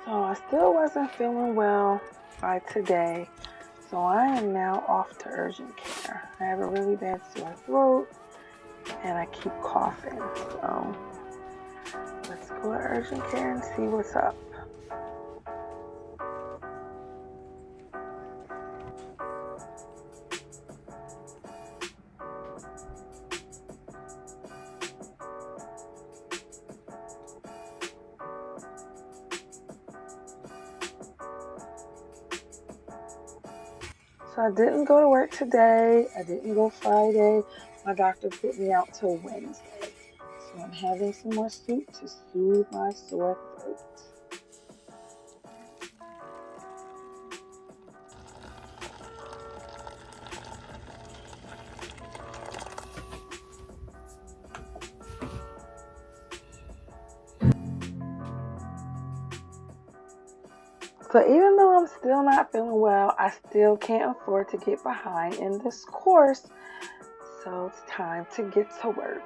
So I still wasn't feeling well by today. So I am now off to urgent care. I have a really bad sore throat and I keep coughing. So let's go to urgent care and see what's up. So I didn't go to work today. I didn't go Friday. My doctor put me out till Wednesday. So I'm having some more soup to soothe my sore throat. So even though I'm still not feeling well, I still can't afford to get behind in this course. So it's time to get to work.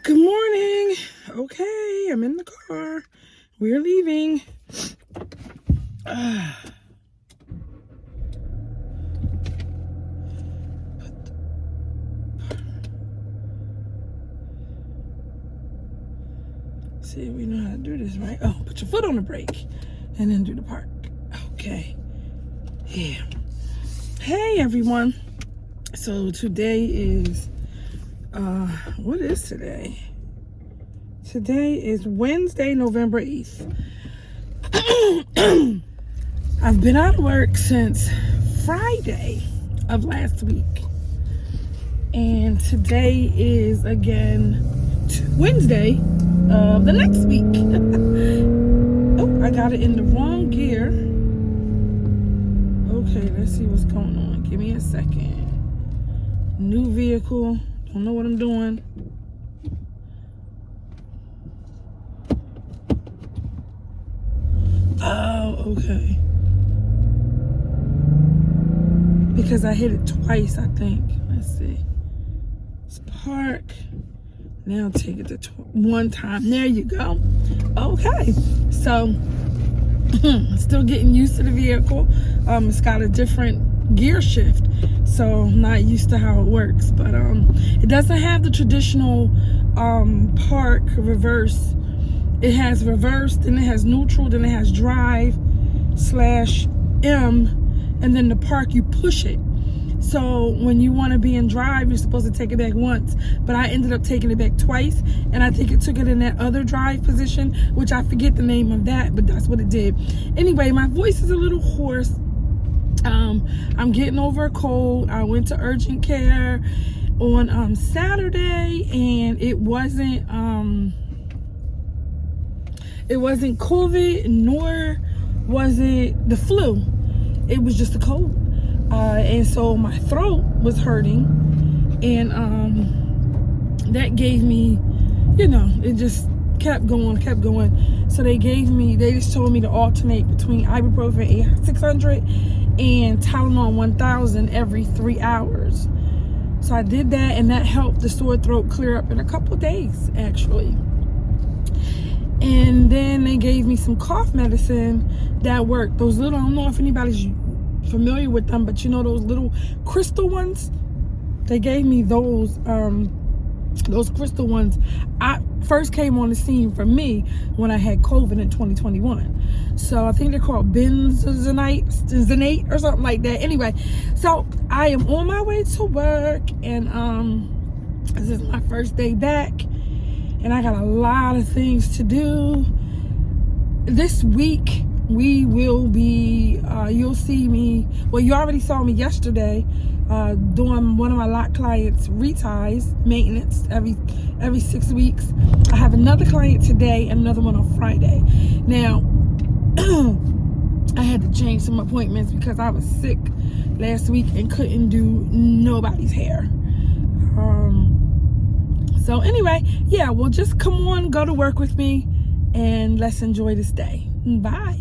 Good morning. Okay, I'm in the car. We're leaving. See if we know how to do this, right? Oh, put your foot on the brake and then do the park. Okay. Yeah. Hey, everyone. So today is, what is today? Today is Wednesday, November 8th. I've been out of work since Friday of last week. And today is again Wednesday of the next week. Oh, I got it in the wrong gear. Okay, let's see what's going on. Give me a second. New vehicle. Don't know what I'm doing. Oh, okay. Because I hit it twice, I think. Let's see. Let's park. Now take it to one time. There you go. Okay. So, still getting used to the vehicle. It's got a different gear shift. So, I'm not used to how it works. But it doesn't have the traditional park reverse. It has reverse, then it has neutral, then it has drive /M, and then the park, you push it. So when you want to be in drive, you're supposed to take it back once. But I ended up taking it back twice. And I think it took it in that other drive position, which I forget the name of that, but that's what it did. Anyway, my voice is a little hoarse. I'm getting over a cold. I went to urgent care on Saturday, and it wasn't COVID, nor was it the flu. It was just a cold. And so my throat was hurting, and that gave me, it just kept going. So they just told me to alternate between ibuprofen 600 and Tylenol 1000 every 3 hours. So I did that, and that helped the sore throat clear up in a couple days, actually. And then they gave me some cough medicine that worked. Those little, I don't know if anybody's familiar with them, but those little crystal ones? They gave me those crystal ones. I first came on the scene for me when I had COVID in 2021. So I think they're called benzoate or something like that. Anyway, so I am on my way to work, and this is my first day back, and I got a lot of things to do. This week we will be, you'll see me, well, you already saw me yesterday doing one of my lot clients' reties, maintenance, every 6 weeks. I have another client today and another one on Friday. Now, I had to change some appointments because I was sick last week and couldn't do nobody's hair. So anyway, yeah, well, just come on, go to work with me, and let's enjoy this day. Bye.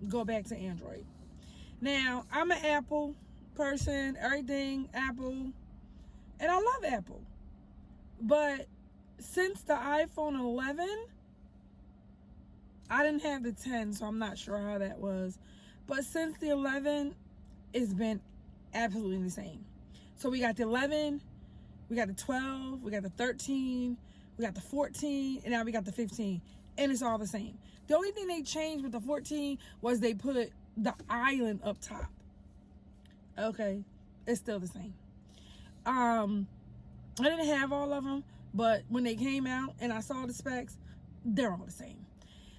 Go back to Android. Now, I'm an Apple person, everything Apple, and I love Apple. But since the iPhone 11, I didn't have the 10, so I'm not sure how that was. But since the 11, it's been absolutely the same. So we got the 11, we got the 12, we got the 13, we got the 14, and now we got the 15. And it's all the same. The only thing they changed with the 14 was they put the island up top. Okay, it's still the same. I didn't have all of them, but when they came out and I saw the specs, they're all the same.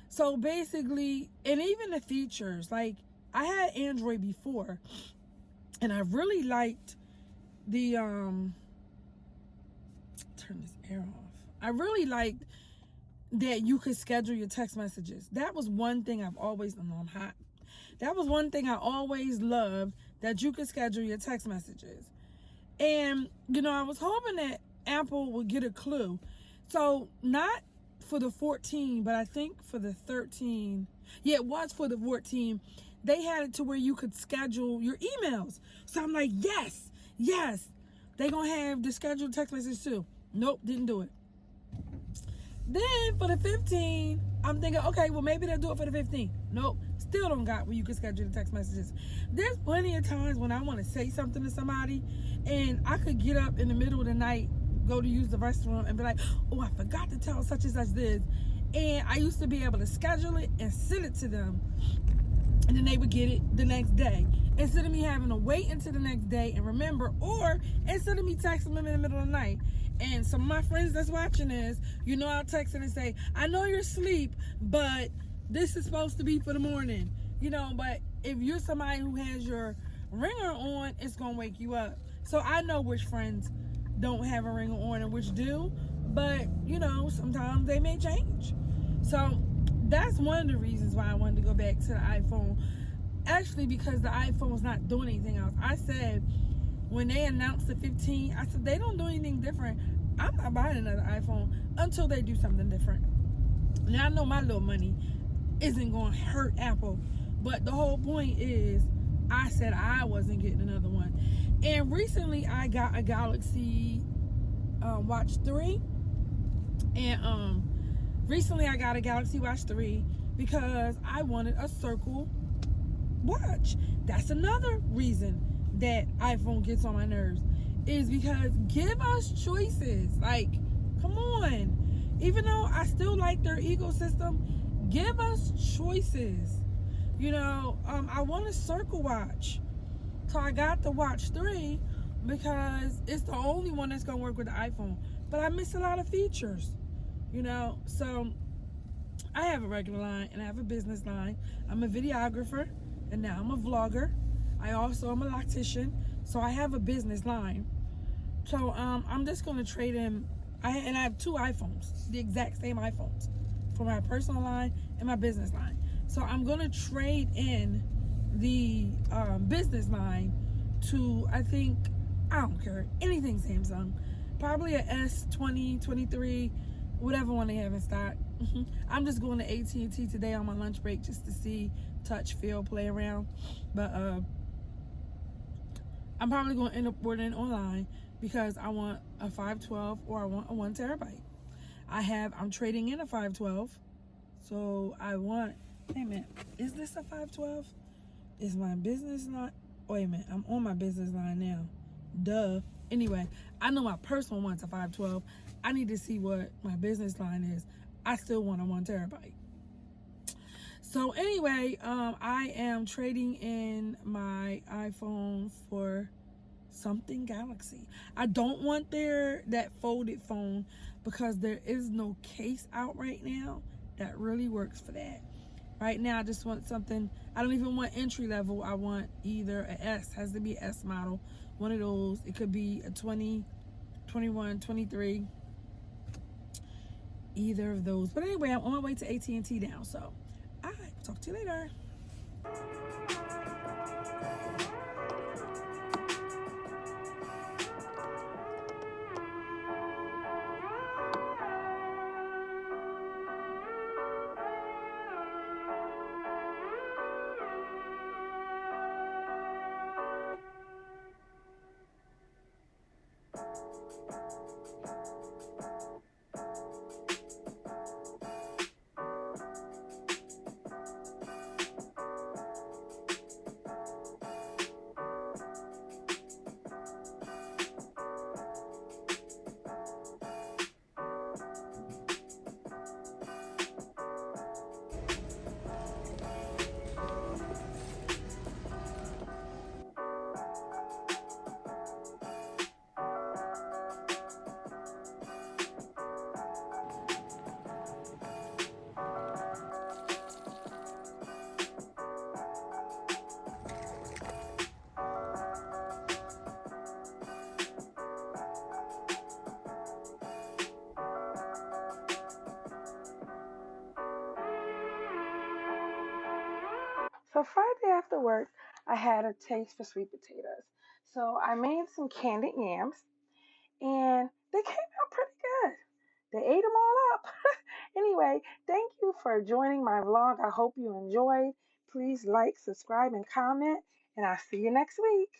So basically, and even the features, like I had Android before, and I really liked the turn this air off. I really liked that you could schedule your text messages. That was one thing I've always, I'm hot. That was one thing I always loved, that you could schedule your text messages. And, I was hoping that Apple would get a clue. So, not for the 14, but I think for the 13. Yeah, it was for the 14. They had it to where you could schedule your emails. So I'm like, yes. They gonna have the scheduled text message too. Nope, didn't do it. Then for the 15, I'm thinking, okay, well maybe they'll do it for the 15. Nope, still don't got where you can schedule the text messages. There's plenty of times when I want to say something to somebody and I could get up in the middle of the night, go to use the restroom and be like, oh, I forgot to tell such and such this. And I used to be able to schedule it and send it to them, and then they would get it the next day. Instead of me having to wait until the next day and remember, or instead of me texting them in the middle of the night. And some of my friends that's watching this, I'll text them and say, I know you're asleep, but this is supposed to be for the morning. But if you're somebody who has your ringer on, it's going to wake you up. So I know which friends don't have a ringer on and which do, but, sometimes they may change. So that's one of the reasons why I wanted to go back to the iPhone. Actually, because the iPhone's not doing anything else. I said, when they announced the 15, I said, they don't do anything different. I'm not buying another iPhone until they do something different. Now, I know my little money isn't going to hurt Apple, but the whole point is, I said I wasn't getting another one. And recently, I got a Galaxy Watch 3. And recently, I got a Galaxy Watch 3 because I wanted a circle watch. That's another reason that iPhone gets on my nerves, is because give us choices. Like, come on. Even though I still like their ecosystem, give us choices. I want a circle watch. So I got the Watch 3 because it's the only one that's going to work with the iPhone. But I miss a lot of features. So I have a regular line and I have a business line. I'm a videographer and now I'm a vlogger. I also am a loctician, so I have a business line. So I'm just gonna trade in. I have two iPhones, the exact same iPhones, for my personal line and my business line. So I'm gonna trade in the business line to, I don't care, anything Samsung, probably a S20, 23, whatever one they have in stock. I'm just going to AT&T today on my lunch break just to see, touch, feel, play around. But I'm probably going to end up ordering online because I want a 512 or I want a 1 terabyte. I'm trading in a 512. So I want, wait a minute, is this a 512? Is my business line? Wait a minute, I'm on my business line now. Duh. Anyway, I know my personal one's a 512. I need to see what my business line is. I still want a 1 terabyte. So anyway, I am trading in my iPhone for something Galaxy. I don't want that folded phone because there is no case out right now that really works for that. Right now, I just want something. I don't even want entry level. I want either a S, has to be an S model, one of those. It could be a 20, 21, 23, either of those. But anyway, I'm on my way to AT&T now, so I'll talk to you later. So Friday after work, I had a taste for sweet potatoes. So I made some candied yams and they came out pretty good. They ate them all up. Anyway, thank you for joining my vlog. I hope you enjoyed. Please like, subscribe, and comment, and I'll see you next week.